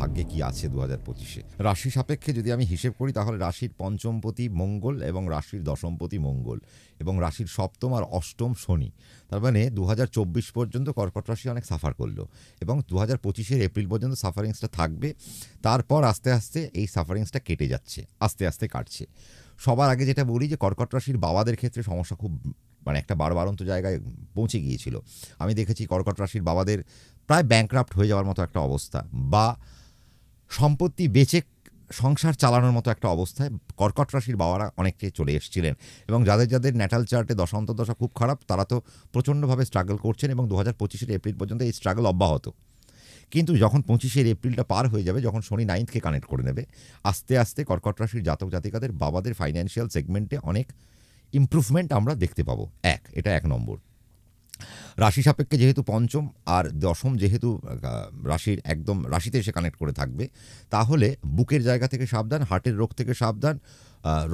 ভাগ্যে কি আছে 2025-এ। রাশি সাপেক্ষে যদি আমি হিসেব করি তাহলে রাশির পঞ্চমপতি মঙ্গল এবং রাশির দশমপতি মঙ্গল এবং রাশির সপ্তম আর অষ্টম শনি, তার মানে 2024 পর্যন্ত কর্কট রাশি অনেক সাফার করলো এবং 2025-এর এপ্রিল পর্যন্ত সাফারিংসটা থাকবে। তারপর আস্তে আস্তে এই সাফারিংসটা কেটে যাচ্ছে, আস্তে আস্তে কাটছে। সবার আগে যেটা বলি যে কর্কট রাশির বাবাদের ক্ষেত্রে সমস্যা খুব মানে একটা বাড়বাড়ন্ত জায়গায় পৌঁছে গিয়েছিল। আমি দেখেছি কর্কট রাশির বাবাদের প্রায় ব্যাংক্রাফ্ট হয়ে যাওয়ার মতো একটা অবস্থা বা সম্পত্তি বেচে সংসার চালানোর মতো একটা অবস্থায় কর্কট রাশির বাবারা অনেকটাই চলে এসেছিলেন এবং যাদের যাদের ন্যাটাল চার্টে দশা অন্তর্দশা খুব খারাপ তারা তো প্রচণ্ডভাবে স্ট্রাগল করছেন এবং 2025-এর এপ্রিল পর্যন্ত এই স্ট্রাগল অব্যাহত। কিন্তু যখন 25-এর এপ্রিলটা পার হয়ে যাবে, যখন শনি 9th-কে কানেক্ট করে নেবে, আস্তে আস্তে কর্কট রাশির জাতক জাতিকাদের বাবাদের ফাইন্যান্সিয়াল সেগমেন্টে অনেক ইমপ্রুভমেন্ট আমরা দেখতে পাবো। এটা 1 নম্বর। রাশি সাপেক্ষে যেহেতু পঞ্চম আর দশম যেহেতু রাশির একদম রাশিতে এসে কানেক্ট করে থাকবে, তাহলে বুকের জায়গা থেকে সাবধান, হার্টের রোগ থেকে সাবধান,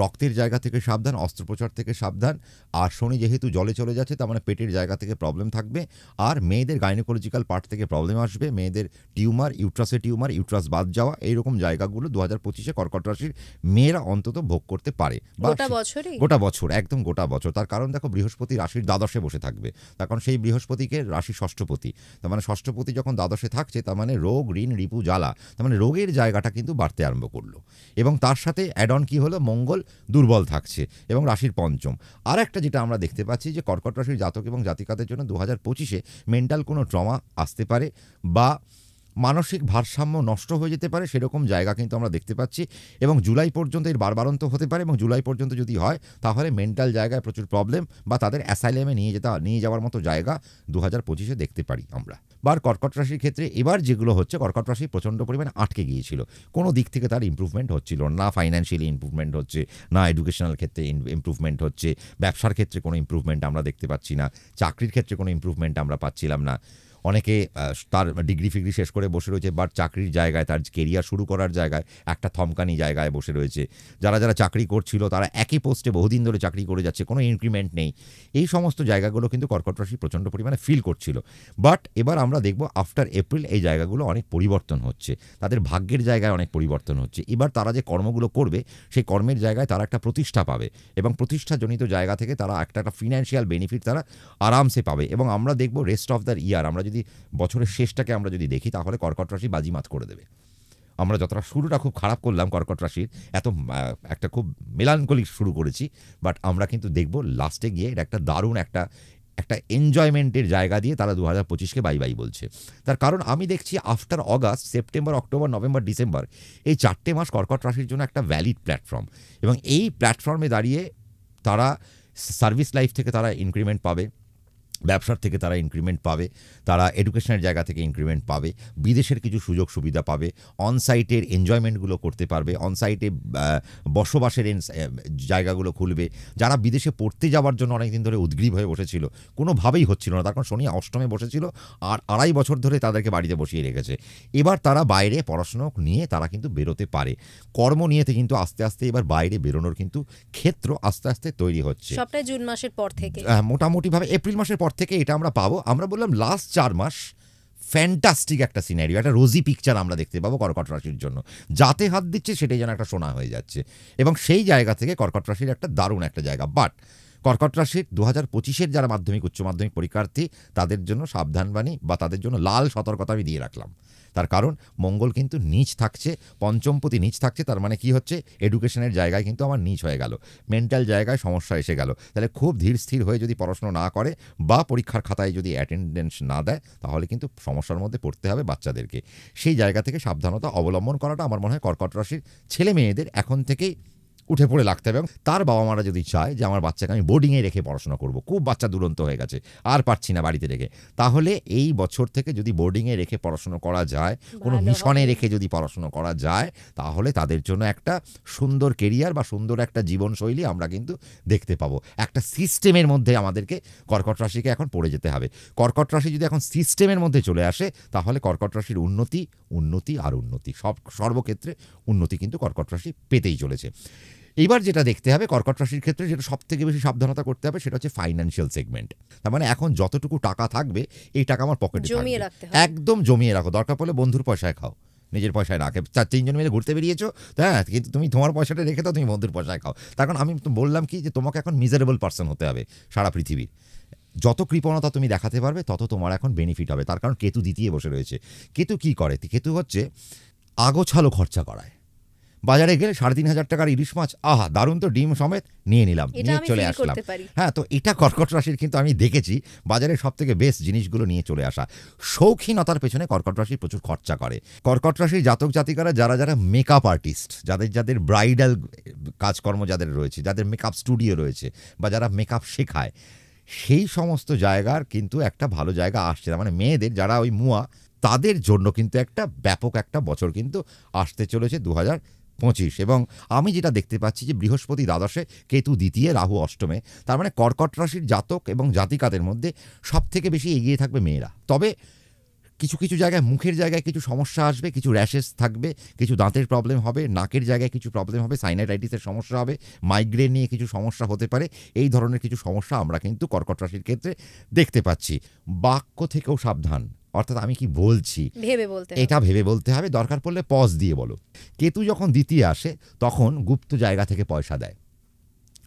রক্তের জায়গা থেকে সাবধান, অস্ত্রোপচার থেকে সাবধান। আর শনি যেহেতু জলে চলে যাচ্ছে তার মানে পেটের জায়গা থেকে প্রবলেম থাকবে আর মেয়েদের গাইনোকোলজিক্যাল পার্ট থেকে প্রবলেম আসবে, মেয়েদের টিউমার, টিউমার, ইউট্রাস বাদ যাওয়া, এইরকম জায়গাগুলো 2025-এ কর্কট রাশির মেয়েরা অন্তত ভোগ করতে পারে। গোটা বছর, একদম গোটা বছর। তার কারণ দেখো, বৃহস্পতি রাশির দ্বাদশে বসে থাকবে, তার কারণ সেই বৃহস্পতিকে রাশির ষষ্ঠপতি, তার মানে ষষ্ঠপতি যখন দ্বাদশে থাকছে তার মানে রোগ, ঋণ, রিপু, জ্বালা, তার মানে রোগের জায়গাটা কিন্তু বাড়তে আরম্ভ করলো। এবং তার সাথে অ্যাড অন কি হলো, মঙ্গল দুর্বল থাকছে এবং রাশির পঞ্চম। আর একটা যেটা আমরা দেখতে পাচ্ছি যে কর্কট রাশির জাতক এবং জাতিকাদের জন্য 2025-এ মেন্টাল কোনো ট্রমা আসতে পারে বা মানসিক ভারসাম্য নষ্ট হয়ে যেতে পারে, সেরকম জায়গা কিন্তু আমরা দেখতে পাচ্ছি। এবং জুলাই পর্যন্ত এর বাড়বাড়ন্ত হতে পারে এবং জুলাই পর্যন্ত যদি হয় তাহলে মেন্টাল জায়গায় প্রচুর প্রবলেম বা তাদের অ্যাসাইলেমে নিয়ে যাওয়ার মতো জায়গা 2025-এ দেখতে পারি আমরা। কর্কট রাশির ক্ষেত্রে এবার যেগুলো হচ্ছে, কর্কট রাশি প্রচণ্ড পরিমাণে আটকে গিয়েছিল, কোনো দিক থেকে তার ইমপ্রুভমেন্ট হচ্ছিল না। ফাইন্যান্সিয়ালি ইমপ্রুভমেন্ট হচ্ছে না, এডুকেশনাল ক্ষেত্রে ইমপ্রুভমেন্ট হচ্ছে, ব্যবসার ক্ষেত্রে কোনো ইমপ্রুভমেন্ট আমরা দেখতে পাচ্ছি না, চাকরির ক্ষেত্রে কোনো ইমপ্রুভমেন্ট আমরা পাচ্ছিলাম না। অনেকে তার ডিগ্রি ফিগ্রি শেষ করে বসে রয়েছে, বাট চাকরির জায়গায়, তার কেরিয়ার শুরু করার জায়গায় একটা থমকানি জায়গায় বসে রয়েছে। যারা যারা চাকরি করছিল তারা একই পোস্টে বহুদিন ধরে চাকরি করে যাচ্ছে, কোনো ইনক্রিমেন্ট নেই। এই সমস্ত জায়গাগুলো কিন্তু কর্কট রাশি প্রচণ্ড পরিমাণে ফিল করছিল। বাট এবার আমরা দেখব আফটার এপ্রিল এই জায়গাগুলো অনেক পরিবর্তন হচ্ছে, তাদের ভাগ্যের জায়গায় অনেক পরিবর্তন হচ্ছে। এবার তারা যে কর্মগুলো করবে সেই কর্মের জায়গায় তারা একটা প্রতিষ্ঠা পাবে এবং প্রতিষ্ঠাজনিত জায়গা থেকে তারা একটা ফিনান্সিয়াল বেনিফিট তারা আরামসে পাবে। এবং আমরা দেখব রেস্ট অফ দ্য ইয়ার, আমরা যদি বছরের শেষটাকে আমরা যদি দেখি তাহলে কর্কট রাশি বাজিমাত করে দেবে। আমরা যতটা শুরুটা খুব খারাপ করলাম কর্কট রাশির, একটা খুব মেলানকলিক শুরু করেছি, বাট আমরা কিন্তু দেখব লাস্টে গিয়ে এটা একটা দারুণ একটা এনজয়মেন্টের জায়গা দিয়ে তারা 2025-কে বাই বাই বলছে। তার কারণ আমি দেখছি after August, September, October, November, December, এই 4টে মাস কর্কট রাশির জন্য একটা ভ্যালিড প্ল্যাটফর্ম এবং এই প্ল্যাটফর্মে দাঁড়িয়ে তারা সার্ভিস লাইফ থেকে তারা ইনক্রিমেন্ট পাবে, ব্যবসার থেকে তারা ইনক্রিমেন্ট পাবে, তারা এডুকেশনের জায়গা থেকে ইনক্রিমেন্ট পাবে, বিদেশের কিছু সুযোগ সুবিধা পাবে, অনসাইটের এনজয়মেন্টগুলো করতে পারবে, অনসাইটে বসবাসের জায়গাগুলো খুলবে। যারা বিদেশে পড়তে যাওয়ার জন্য অনেকদিন ধরে উদ্গ্রীব হয়ে বসেছিল, কোনোভাবেই হচ্ছিল না, তার কারণ শনি অষ্টমে বসেছিল আর 2.5 বছর ধরে তাদেরকে বাড়িতে বসিয়ে রেখেছে। এবার তারা বাইরে পড়াশুনো নিয়ে তারা কিন্তু বেরোতে পারে, কর্ম নিয়েতে কিন্তু আস্তে আস্তে এবার বাইরে বেরোনোর কিন্তু ক্ষেত্র আস্তে আস্তে তৈরি হচ্ছে। সবটাই জুন মাসের পর থেকে, মোটামুটিভাবে এপ্রিল মাসের পর থেকে এটা আমরা পাবো। আমরা বললাম লাস্ট 4 মাস ফ্যান্টাস্টিক একটা সিনারিও, একটা রোজি পিকচার আমরা দেখতে পাবো কর্কট রাশির জন্য। যাতে হাত দিচ্ছে সেটাই যেন একটা সোনা হয়ে যাচ্ছে এবং সেই জায়গা থেকে কর্কট রাশির একটা দারুণ একটা জায়গা। বাট কর্কট রাশির 2025-এর যারা মাধ্যমিক, উচ্চ মাধ্যমিক পরীক্ষার্থী তাদের জন্য সাবধানবাণী বা তাদের জন্য লাল সতর্কতা আমি দিয়ে রাখলাম। তার কারণ মঙ্গল কিন্তু নিচ থাকছে, পঞ্চমপতি নিচ থাকছে, তার মানে কি হচ্ছে, এডুকেশনের জায়গায় কিন্তু আমার নিচ হয়ে গেল, মেন্টাল জায়গায় সমস্যা এসে গেল। তাহলে খুব ধীর স্থির হয়ে যদি পড়াশোনা না করে বা পরীক্ষার খাতায় যদি অ্যাটেন্ডেন্স না দেয় তাহলে কিন্তু সমস্যার মধ্যে পড়তে হবে বাচ্চাদেরকে। সেই জায়গা থেকে সাবধানতা অবলম্বন করাটা আমার মনে হয় কর্কট রাশির ছেলে মেয়েদের এখন থেকেই উঠে পড়ে লাগতে হবে। এবং তার বাবা মারা যদি চায় যে আমার বাচ্চাকে আমি বোর্ডিংয়ে রেখে পড়াশোনা করব, খুব বাচ্চা দুরন্ত হয়ে গেছে আর পারছি না বাড়িতে রেখে, তাহলে এই বছর থেকে যদি বোর্ডিংয়ে রেখে পড়াশোনা করা যায়, কোনো মিশনে রেখে যদি পড়াশোনা করা যায়, তাহলে তাদের জন্য একটা সুন্দর কেরিয়ার বা সুন্দর একটা জীবনশৈলী আমরা কিন্তু দেখতে পাবো। একটা সিস্টেমের মধ্যে আমাদেরকে কর্কট রাশিকে এখন পড়ে যেতে হবে। কর্কট রাশি যদি এখন সিস্টেমের মধ্যে চলে আসে তাহলে কর্কট রাশির উন্নতি আর উন্নতি, সর্বক্ষেত্রে উন্নতি কিন্তু কর্কট রাশি পেতেই চলেছে। এইবার যেটা দেখতে হবে কর্কট রাশির ক্ষেত্রে, যেটা সব থেকে বেশি সাবধানতা করতে হবে সেটা হচ্ছে ফাইন্যান্সিয়াল সেগমেন্ট। তার মানে এখন যতটুকু টাকা থাকবে এই টাকা আমার পকেটে থাকবে, একদম জমিয়ে রাখো, দরকার পড়লে বন্ধুর পয়সায় খাও, নিজের পয়সায় না খেয়ে 4-3 জন মিলে ঘুরতে বেরিয়েছো, হ্যাঁ, কিন্তু তুমি তোমার পয়সাটা রেখে দাও, তুমি বন্ধুর পয়সায় খাও। তার কারণ আমি তো বললাম কি যে তোমাকে এখন মিজারেবল পার্সন হতে হবে সারা পৃথিবীর। যত কৃপণতা তুমি দেখাতে পারবে তত তোমার এখন বেনিফিট হবে। তার কারণ কেতু দ্বিতীয় বসে রয়েছে। কেতু কি করে? কেতু হচ্ছে আগোছালো খরচা করায়। বাজারে গেলে 3,500 টাকার ইলিশ মাছ, আহা দারুণ তো, ডিম সমেত নিয়ে নিলাম, নিয়ে চলে আসলাম। হ্যাঁ, তো এটা কর্কট রাশির কিন্তু আমি দেখেছি বাজারে সব থেকে বেস্ট জিনিসগুলো নিয়ে চলে আসা। শৌখিনতার পেছনে কর্কট রাশি প্রচুর খরচা করে। কর্কট রাশির জাতক জাতিকারা যারা যারা মেকআপ আর্টিস্ট, যাদের ব্রাইডাল কাজকর্ম যাদের রয়েছে, যাদের মেকআপ স্টুডিও রয়েছে, বা যারা মেকআপ শেখায়, সেই সমস্ত জায়গার কিন্তু একটা ভালো জায়গা আসছে। মানে মেয়েদের যারা ওই মুয়া, তাদের জন্য কিন্তু একটা ব্যাপক একটা বছর কিন্তু আসতে চলেছে 2025। এবং আমি যেটা দেখতে পাচ্ছি যে বৃহস্পতি দ্বাদশে, কেতু দ্বিতীয়, রাহু অষ্টমে। তার মানে কর্কট রাশির জাতক এবং জাতিকাদের মধ্যে সব থেকে বেশি এগিয়ে থাকবে মেয়েরা। তবে কিছু কিছু জায়গায়, মুখের জায়গায় কিছু সমস্যা আসবে, কিছু র্যাশেস থাকবে, কিছু দাঁতের প্রবলেম হবে, নাকের জায়গায় কিছু প্রবলেম হবে, সাইনাইটাইটিসের সমস্যা হবে, মাইগ্রেন নিয়ে কিছু সমস্যা হতে পারে। এই ধরনের কিছু সমস্যা আমরা কিন্তু কর্কট রাশির ক্ষেত্রে দেখতে পাচ্ছি। বাক্য থেকেও সাবধান, অর্থাৎ আমি কি বলছি এটা ভেবে বলতে হবে, দরকার পড়লে পজ দিয়ে বলো। কেতু যখন দ্বিতীয় আসে তখন গুপ্ত জায়গা থেকে পয়সা দেয়।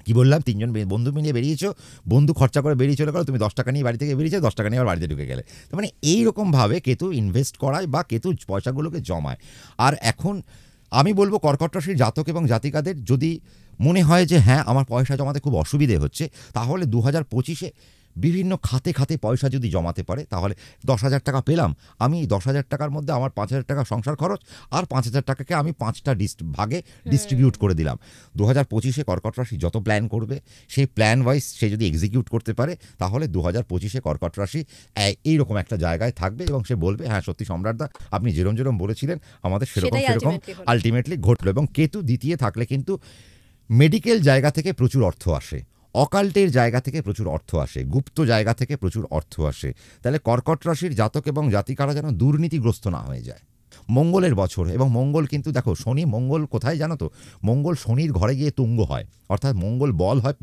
কি বললাম, 3 জন বন্ধু মিলিয়ে বেরিয়েছো, বন্ধু খরচা করে বেরিয়ে চলে গেলো, তুমি 10 টাকা নিয়ে বাড়ি থেকে বেরিয়েছো, 10 টাকা নিয়ে আবার বাড়িতে ঢুকে গেলে। তার মানে এইরকমভাবে কেতু ইনভেস্ট করায় বা কেতু পয়সাগুলোকে জমায়। আর এখন আমি বলবো কর্কট রাশির জাতক এবং জাতিকাদের যদি মনে হয় যে হ্যাঁ আমার পয়সা জমাতে খুব অসুবিধে হচ্ছে, তাহলে 2025-এ বিভিন্ন খাতে খাতে পয়সা যদি জমাতে পারে, তাহলে 10,000 টাকা পেলাম, আমি 10,000 টাকার মধ্যে আমার 5,000 টাকা সংসার খরচ, আর 5,000 টাকাকে আমি 5টা ভাগে ডিস্ট্রিবিউট করে দিলাম। 2025-এ কর্কট রাশি যত প্ল্যান করবে, সেই প্ল্যান ওয়াইজ সে যদি এক্সিকিউট করতে পারে, তাহলে 2025-এ কর্কট রাশি এইরকম একটা জায়গায় থাকবে এবং সে বলবে হ্যাঁ সত্যি সম্রাটদা, আপনি যেরম যেরম বলেছিলেন আমাদের সেরকম সেরকম আলটিমেটলি ঘটলো। এবং কেতু দ্বিতীয় থাকলে কিন্তু মেডিকেল জায়গা থেকে প্রচুর অর্থ আসে, অকাল্টের জায়গা থেকে প্রচুর অর্থ আসে, গুপ্ত জায়গা থেকে প্রচুর অর্থ আসে। তাহলে কর্কট রাশির জাতক এবং জাতিকারা যেন দুর্নীতিগ্রস্ত না হয়ে যায়। মঙ্গলের বছর, এবং মঙ্গল কিন্তু দেখো, শনি মঙ্গল কোথায় জানো তো, মঙ্গল শনির ঘরে গিয়ে তুঙ্গ হয়, অর্থাৎ মঙ্গল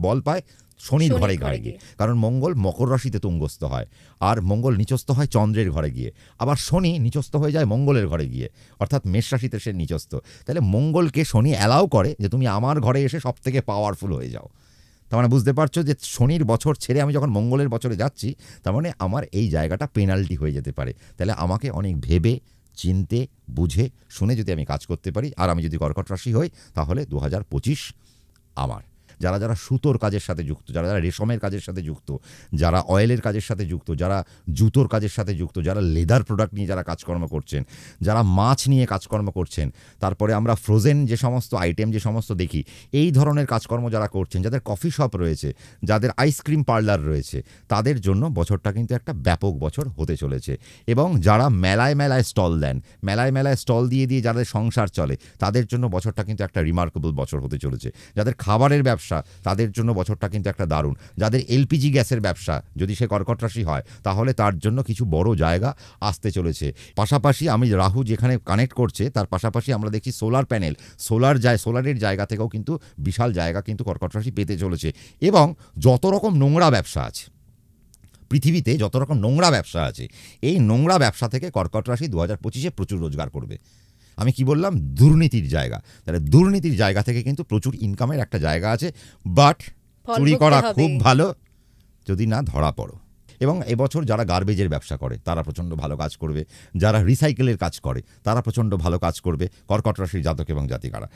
বল পায় শনির ঘরে গিয়ে, কারণ মঙ্গল মকর রাশিতে তুঙ্গস্থ হয়, আর মঙ্গল নিচস্থ হয় চন্দ্রের ঘরে গিয়ে, আবার শনি নিচস্থ হয়ে যায় মঙ্গলের ঘরে গিয়ে, অর্থাৎ মেষ রাশিতে সে নিচস্থ। তাহলে মঙ্গলকে শনি অ্যালাউ করে যে তুমি আমার ঘরে এসে সব থেকে পাওয়ারফুল হয়ে যাও। তার মানে বুঝতে পারছো যে শনির বছর ছেড়ে আমি যখন মঙ্গলের বছরে যাচ্ছি, তার মানে আমার এই জায়গাটা পেনাল্টি হয়ে যেতে পারে। তাহলে আমাকে অনেক ভেবে চিনতে বুঝে শুনে যদি আমি কাজ করতে পারি, আর আমি যদি কর্কট রাশি হই, তাহলে 2025 আমার। যারা যারা সুতোর কাজের সাথে যুক্ত, যারা যারা রেশমের কাজের সাথে যুক্ত, যারা অয়েলের কাজের সাথে যুক্ত, যারা জুতোর কাজের সাথে যুক্ত, যারা লেদার প্রোডাক্ট নিয়ে যারা কাজকর্ম করছেন, যারা মাছ নিয়ে কাজকর্ম করছেন, তারপরে আমরা ফ্রোজেন যে সমস্ত আইটেম যে সমস্ত দেখি, এই ধরনের কাজকর্ম যারা করছেন, যাদের কফি শপ রয়েছে, যাদের আইসক্রিম পার্লার রয়েছে, তাদের জন্য বছরটা কিন্তু একটা ব্যাপক বছর হতে চলেছে। এবং যারা মেলায় মেলায় স্টল দেন, মেলায় মেলায় স্টল দিয়ে দিয়ে যাদের সংসার চলে, তাদের জন্য বছরটা কিন্তু একটা রিমার্কেবল বছর হতে চলেছে। যাদের খাবারের ব্যবসা, তাদের জন্য বছরটা কিন্তু একটা দারুণ। যাদের এলপিজি গ্যাসের ব্যবসা, যদি সে কর্কট রাশি হয়, তাহলে তার জন্য কিছু বড় জায়গা আসতে চলেছে। পাশাপাশি আমি রাহু যেখানে কানেক্ট করছে, তার পাশাপাশি আমরা দেখছি সোলার প্যানেল, সোলারের জায়গা থেকেও কিন্তু বিশাল জায়গা কিন্তু কর্কট রাশি পেতে চলেছে। এবং যত রকম নোংরা ব্যবসা আছে পৃথিবীতে, যত রকম নোংরা ব্যবসা আছে, এই নোংরা ব্যবসা থেকে কর্কট রাশি 2025-এ প্রচুর রোজগার করবে। আমি কি বললাম, দুর্নীতির জায়গা, তাহলে দুর্নীতির জায়গা থেকে কিন্তু প্রচুর ইনকামের একটা জায়গা আছে। বাট চুরি করা খুব ভালো যদি না ধরা পড়ো। এবং এবছর যারা গার্বেজের ব্যবসা করে তারা প্রচণ্ড ভালো কাজ করবে, যারা রিসাইকেলের কাজ করে তারা প্রচণ্ড ভালো কাজ করবে কর্কট রাশির জাতক এবং জাতিকারা।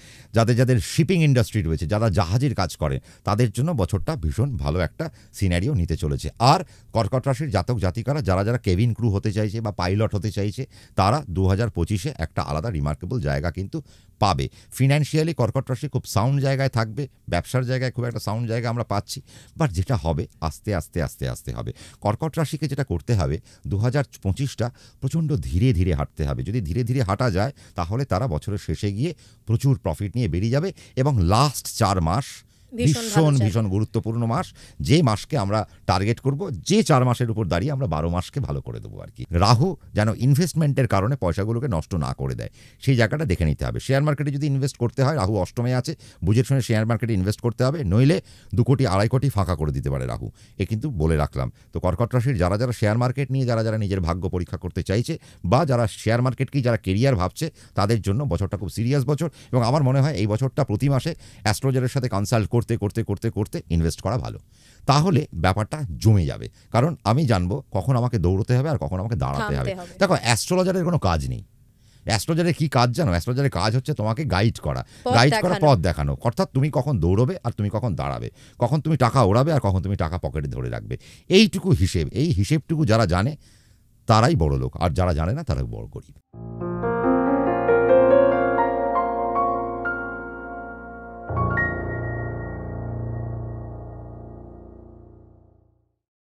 যাদের শিপিং ইন্ডাস্ট্রি রয়েছে, যারা জাহাজের কাজ করে, তাদের জন্য বছরটা ভীষণ ভালো একটা সিনারিও নিতে চলেছে। আর কর্কট রাশির জাতক জাতিকারা যারা যারা কেবিন ক্রু হতে চাইছে বা পাইলট হতে চাইছে, তারা 2025-এ একটা আলাদা রিমার্কেবল জায়গা কিন্তু পাবে। ফিনান্সিয়ালি কর্কট রাশি খুব সাউন্ড জায়গায় থাকবে, ব্যবসার জায়গায় খুব একটা সাউন্ড জায়গা আমরা পাচ্ছি। বাট যেটা হবে আস্তে আস্তে আস্তে আস্তে হবে। কর্কট রাশিকে যেটা করতে হবে, 2025টা প্রচণ্ড ধীরে ধীরে হাঁটতে হবে। যদি ধীরে ধীরে হাঁটা যায়, তাহলে তারা বছরের শেষে গিয়ে প্রচুর প্রফিট নিয়ে বেরিয়ে যাবে। এবং লাস্ট 4 মাস ভীষণ ভীষণ গুরুত্বপূর্ণ মাস, যে মাসকে আমরা টার্গেট করব, যে 4 মাসের উপর দাঁড়িয়ে আমরা 12 মাসকে ভালো করে দেবো আর কি। রাহু যেন ইনভেস্টমেন্টের কারণে পয়সাগুলোকে নষ্ট না করে দেয়, সেই জায়গাটা দেখে নিতে হবে। শেয়ার মার্কেটে যদি ইনভেস্ট করতে হয়, রাহু অষ্টমে আছে, বুঝে শুনে শেয়ার মার্কেটে ইনভেস্ট করতে হবে, নইলে 2 কোটি 2.5 কোটি ফাঁকা করে দিতে পারে রাহু। এ কিন্তু বলে রাখলাম। তো কর্কট রাশির যারা শেয়ার মার্কেট নিয়ে যারা নিজের ভাগ্য পরীক্ষা করতে চাইছে, বা যারা শেয়ার মার্কেটকেই যারা কেরিয়ার ভাবছে, তাদের জন্য বছরটা খুব সিরিয়াস বছর। এবং আমার মনে হয় এই বছরটা প্রতি মাসে অ্যাস্ট্রোলজারের সাথে কনসাল্ট করতে করতে করতে করতে ইনভেস্ট করা ভালো। তাহলে ব্যাপারটা জমে যাবে। কারণ আমি জানবো কখন আমাকে দৌড়তে হবে আর কখন আমাকে দাঁড়াতে হবে। দেখো, অ্যাস্ট্রোলজারের কোনো কাজ নেই। অ্যাস্ট্রোলজারের কি কাজ জানো? অ্যাস্ট্রোলজারের কাজ হচ্ছে তোমাকে গাইড করা, পথ দেখানো। অর্থাৎ তুমি কখন দৌড়বে আর তুমি কখন দাঁড়াবে, কখন তুমি টাকা ওড়াবে আর কখন তুমি টাকা পকেটে ধরে রাখবে। এইটুকু হিসেব, এই হিসেবটুকু যারা জানে তারাই বড় লোক, আর যারা জানে না তারা বড় গরিব।